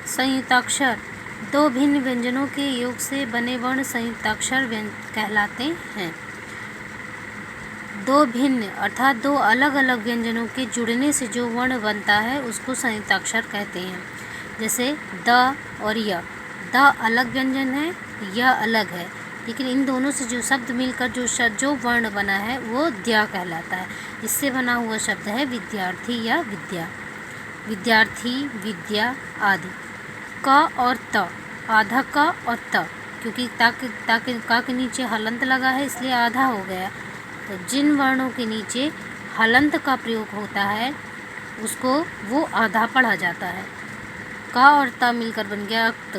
संयुक्ताक्षर दो भिन्न व्यंजनों के योग से बने वर्ण संयुक्ताक्षर कहलाते हैं। दो भिन्न अर्थात दो अलग अलग व्यंजनों के जुड़ने से जो वर्ण बनता है उसको संयुक्ताक्षर कहते हैं। जैसे द और य। द अलग व्यंजन है, य अलग है, लेकिन इन दोनों से जो शब्द मिलकर जो वर्ण बना है वो द्या कहलाता है। इससे बना हुआ शब्द है विद्यार्थी या विद्या। विद्यार्थी, विद्या आदि। क और त, आधा क और त, क्योंकि का के नीचे हलंत लगा है इसलिए आधा हो गया। तो जिन वर्णों के नीचे हलंत का प्रयोग होता है उसको वो आधा पढ़ा जाता है। का और त मिलकर बन गया अक्त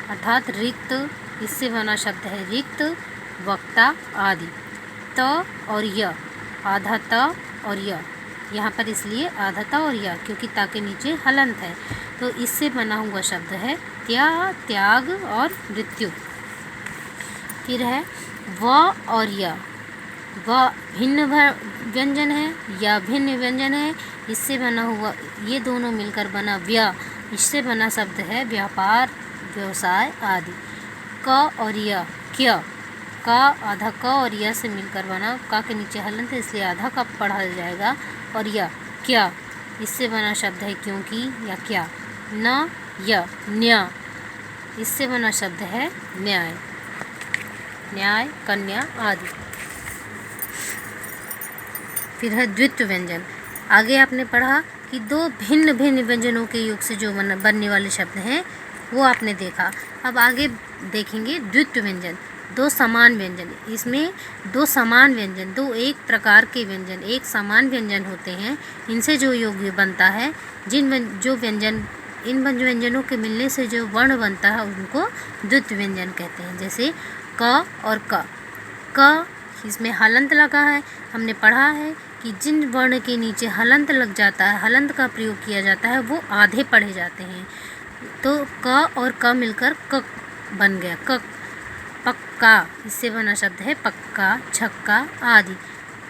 अर्थात रिक्त। इससे बना शब्द है रिक्त, वक्ता आदि। त और य, आधा त और य, यहाँ पर इसलिए आधा त और य क्योंकि ता के नीचे हलंत है। तो इससे बना हुआ शब्द है त्याग और मृत्यु। फिर है व और य। व भिन्न व्यंजन है, या भिन्न व्यंजन है। इससे बना हुआ ये दोनों मिलकर बना व्य। इससे बना शब्द है व्यापार, व्यवसाय आदि। क और य, क्य। का आधा क और य से मिलकर बना, का के नीचे हलंत है इसलिए आधा का पढ़ा जाएगा। और य, क्या। इससे बना शब्द है क्योंकि या क्या। न य, न्य। इससे बना शब्द है न्याय, न्याय, कन्या आदि। फिर है द्वित्व व्यंजन। आगे आपने पढ़ा कि दो भिन्न भिन्न व्यंजनों के योग से जो बनने वाले शब्द हैं वो आपने देखा। अब आगे देखेंगे द्वित्व व्यंजन, दो समान व्यंजन। इसमें दो समान व्यंजन, दो एक प्रकार के व्यंजन, एक समान व्यंजन होते हैं। इनसे जो योग बनता है, इन व्यंजनों के मिलने से जो वर्ण बनता है उनको द्वित्व व्यंजन कहते हैं। जैसे क और क। क इसमें हलंत लगा है। हमने पढ़ा है कि जिन वर्ण के नीचे हलंत लग जाता है, हलंत का प्रयोग किया जाता है, वो आधे पढ़े जाते हैं। तो क और क मिलकर क बन गया, क। पक्का, इससे बना शब्द है पक्का, छक्का आदि।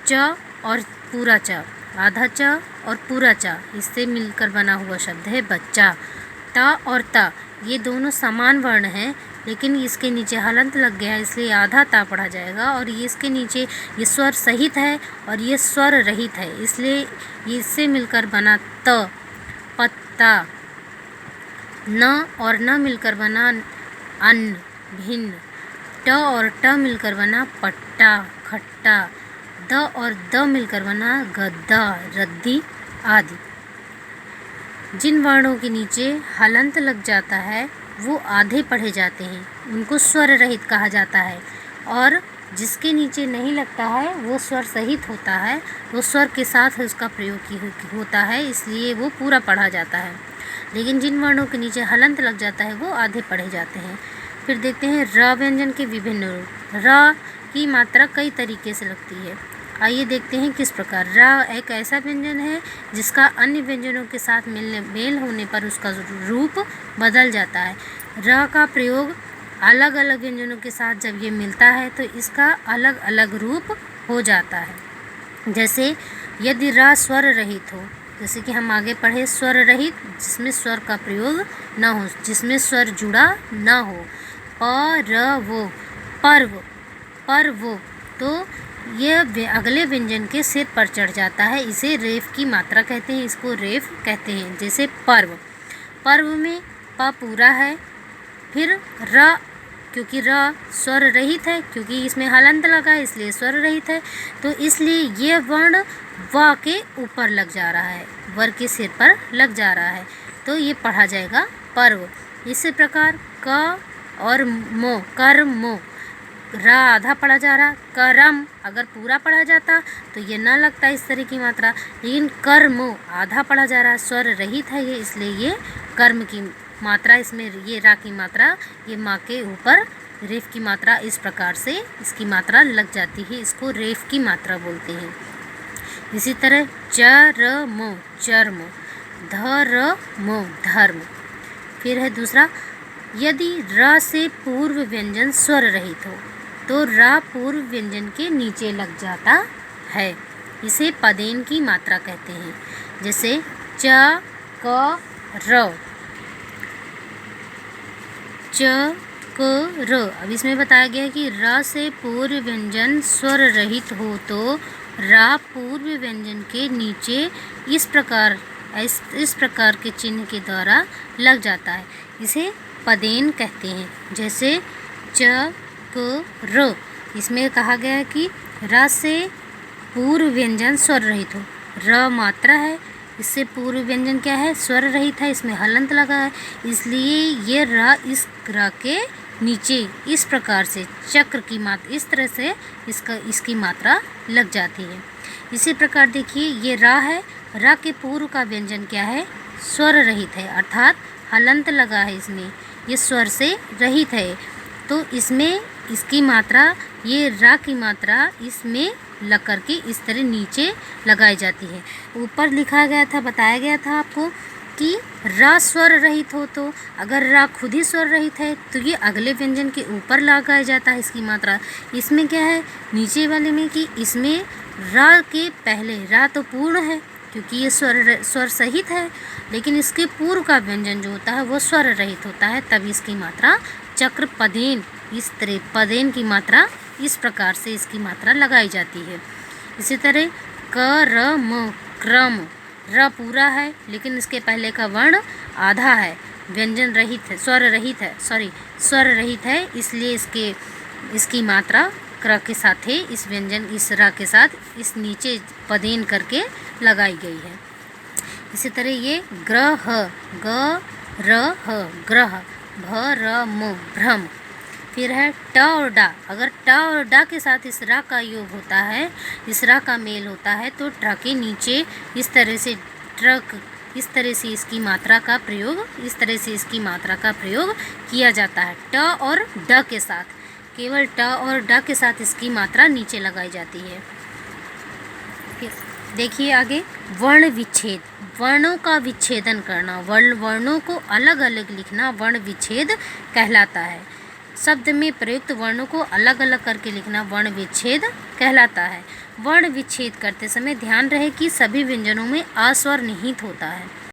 च और पूरा च, आधा च और पूरा च, इससे मिलकर बना हुआ शब्द है बच्चा। त और त ये दोनों समान वर्ण हैं, लेकिन इसके नीचे हलंत लग गया है इसलिए आधा ता पढ़ा जाएगा। और ये इसके नीचे ये स्वर सहित है और ये स्वर रहित है, इसलिए इससे मिलकर बना त, पत्ता। न और न मिलकर बना अन्न, भिन्न। ट और ट मिलकर बना पट्टा, खट्टा। द और द मिलकर बना गद्दा, रद्दी आदि। जिन वर्णों के नीचे हलंत लग जाता है वो आधे पढ़े जाते हैं, उनको स्वर रहित कहा जाता है। और जिसके नीचे नहीं लगता है वो स्वर सहित होता है, वो स्वर के साथ उसका प्रयोग होता है, इसलिए वो पूरा पढ़ा जाता है। लेकिन जिन वर्णों के नीचे हलंत लग जाता है वो आधे पढ़े जाते हैं। फिर देखते हैं र व्यंजन के विभिन्न रूप। र की मात्रा कई तरीके से लगती है। आइए देखते हैं किस प्रकार। र एक ऐसा व्यंजन है जिसका अन्य व्यंजनों के साथ मेल होने पर उसका रूप बदल जाता है। र का प्रयोग अलग अलग व्यंजनों के साथ जब ये मिलता है तो इसका अलग अलग रूप हो जाता है। जैसे यदि र स्वर रहित हो, जैसे कि हम आगे पढ़े स्वर रहित, जिसमें स्वर का प्रयोग न हो, जिसमें स्वर जुड़ा न हो। परवो, पर्व, पर्वो, तो ये अगले व्यंजन के सिर पर चढ़ जाता है, इसे रेफ की मात्रा कहते हैं, इसको रेफ कहते हैं। जैसे पर्व, पर्व में प पूरा है, फिर र, क्योंकि र स्वर रहित है, क्योंकि इसमें हलंत लगा है इसलिए स्वर रहित है, तो इसलिए ये वर्ण व के ऊपर लग जा रहा है, वर के सिर पर लग जा रहा है, तो ये पढ़ा जाएगा पर्व। इसी प्रकार क और मो, कर्मो, र आधा पढ़ा जा रहा, करम अगर पूरा पढ़ा जाता तो ये ना लगता इस तरह की मात्रा, लेकिन कर्मो आधा पढ़ा जा रहा, स्वर रहित है ये, इसलिए ये कर्म की मात्रा, इसमें ये रा की मात्रा ये माँ के ऊपर रेफ की मात्रा, इस प्रकार से इसकी मात्रा लग जाती है, इसको रेफ की मात्रा बोलते हैं। इसी तरह चरमो, चर्म, धर्मो, धर्म। फिर है दूसरा, यदि र से पूर्व व्यंजन स्वर रहित हो तो र पूर्व व्यंजन के नीचे लग जाता है, इसे पदेन की मात्रा कहते हैं। जैसे च, क, र। च क र। अब इसमें बताया गया है कि र से पूर्व व्यंजन स्वर रहित हो तो रा पूर्व व्यंजन के नीचे इस प्रकार के चिन्ह के द्वारा लग जाता है। इसे पदेन कहते हैं। जैसे च क र, इसमें कहा गया है कि र से पूर्व व्यंजन स्वर रहित हो। र मात्रा है, इससे पूर्व व्यंजन क्या है, स्वर रहित है, इसमें हलंत लगा है, इसलिए ये र इस र के नीचे इस प्रकार से चक्र की मात्रा, इस तरह से इसकी मात्रा लग जाती है। इसी प्रकार देखिए ये रा है, रा के पूर्व का व्यंजन क्या है, स्वर रहित है, अर्थात हलंत लगा है, इसमें ये स्वर से रहित है, तो इसमें इसकी मात्रा, ये रा की मात्रा इसमें लग करके इस तरह नीचे लगाई जाती है। ऊपर लिखा गया था, बताया गया था आपको कि रा स्वर रहित हो तो अगर रा खुद ही स्वर रहित है तो ये अगले व्यंजन के ऊपर लगाया जाता है इसकी मात्रा। इसमें क्या है नीचे वाले में कि इसमें रा के पहले, रा तो पूर्ण है क्योंकि ये स्वर सहित है, लेकिन इसके पूर्व का व्यंजन जो होता है वो स्वर रहित होता है, तब इसकी मात्रा चक्र पदेन, इस तरह पदेन की मात्रा इस प्रकार से इसकी मात्रा लगाई जाती है। इसी तरह क र म क्रम, र पूरा है लेकिन इसके पहले का वर्ण आधा है, व्यंजन रहित है, स्वर रहित है, इसलिए इसकी मात्रा क्र के साथ ही इस व्यंजन, इस रा के साथ इस नीचे पदेन करके लगाई गई है। इसी तरह ये ग्रह, ग र ह ग्रह, भ र म भ्रम। फिर है ट और डा, अगर ट और डा के साथ इस रा का योग होता है, इस रा का मेल होता है तो ट्र के नीचे इस तरह से ट्रक, इस तरह से इसकी मात्रा का प्रयोग किया जाता है। ट और ड के साथ, केवल ट और ड के साथ इसकी मात्रा नीचे लगाई जाती है। देखिए आगे वर्ण विच्छेद, वर्णों का विच्छेदन करना, वर्णों को अलग अलग लिखना वर्ण विच्छेद कहलाता है। शब्द में प्रयुक्त वर्णों को अलग अलग करके लिखना वर्ण विच्छेद कहलाता है। वर्ण विच्छेद करते समय ध्यान रहे कि सभी व्यंजनों में आ स्वर निहित होता है।